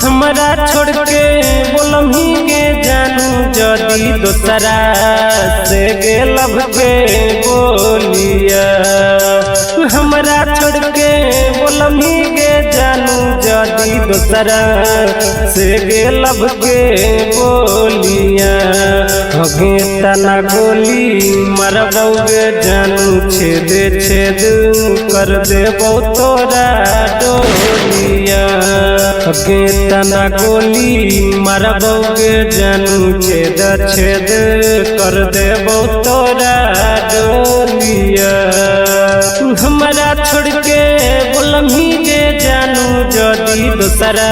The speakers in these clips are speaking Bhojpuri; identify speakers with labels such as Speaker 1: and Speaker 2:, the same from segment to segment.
Speaker 1: हमरा छोड़ के बोलही के जानू जदी दोसरा से गेलब के बोलिया। हमरा छोड़ के बोलही के जानू जदी दोसरा से गेलब के बोलिया। हगे तना गोली मरबौगे जानू छेद छेद कर देबौ तोरा डोलिया। हगे तना गोली मरबौगे जानू छेद छेद कर देबौ तोरा डोलिया। हमरा छोड़ के बोलही के जानू जदी दोसरा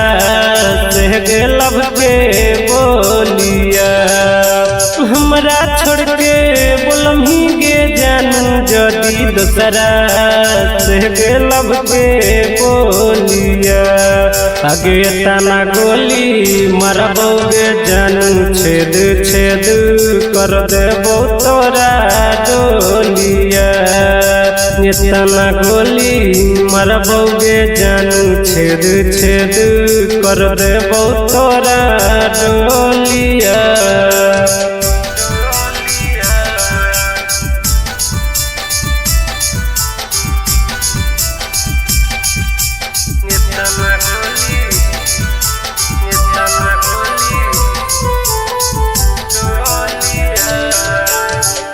Speaker 1: से गेलब के बोलिया। हमरा छोड़ के बोलही के जानू जदी दोसरा से गेलब के बोलिया। आगे तना गोली मरबौगे जानू छेद छेद कर देबौ तोरा डोलिया। तना गोली मरबौगे जानू छेद छेद कर देबौ तोरा डोलिया।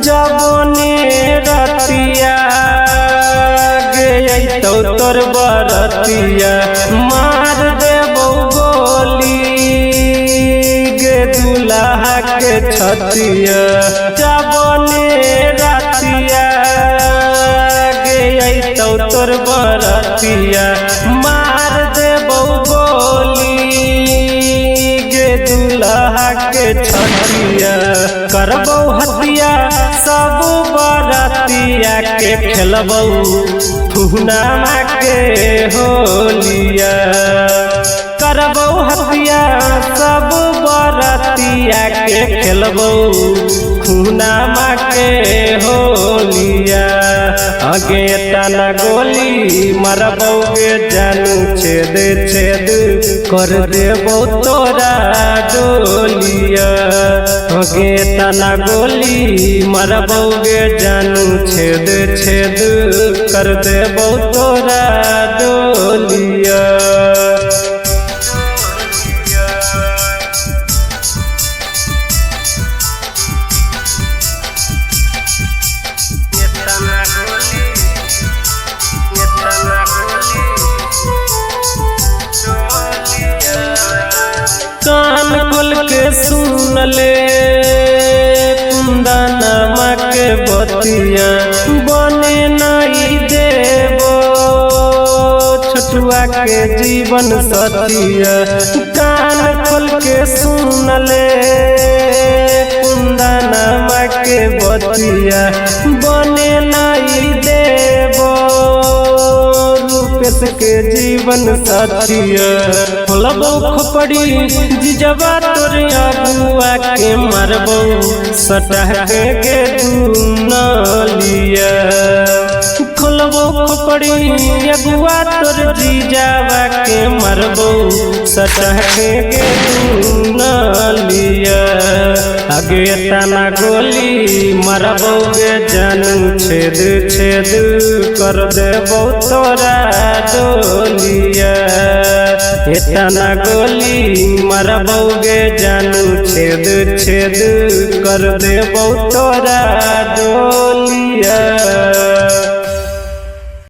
Speaker 1: जबने रतिया गे तो तोर बरतिया मार देबौ गोली गे दुल्हा के छतिया। जबने रतिया गे तो तोर बरतिया मार देबौ गोली गे दुल्हा के छतिया। करबौ हतिया सब बरतिया के खेलबौ फुहना के होलिया। करबौ हतिया सब बरतिया के खेलबौ फुहना के होलिया। आगे तना गोली मरबौगे जानू छेद छेद कर देबौ तोरा डोलिया। आगे तना गोली मरबौगे जानू छेद छेद कर देबौ तोरा डोलिया। कान खोल के सुन ले कुंदनमा के बतिया बने नहीं देबो छोटुआ के जीवन सतिया। कान खोल के सुन ले कुंदनमा के बतिया बने नहीं देबो रूपेश के जीवन साथिया। खोलबौ खोपड़ी जिजबा तोर अगुआ के मरबौ सटह के दुनलिया। खोलबौ खोपड़ी अगुआ तोर जिजबा के मरबौ सटह के दुनलिया। आगे तना गोली मरबौगे जानू छेद छेद कर देबौ तोरा डोलिया। तना गोली मरबौगे जानू छेद छेद कर देबौ तोरा डोलिया।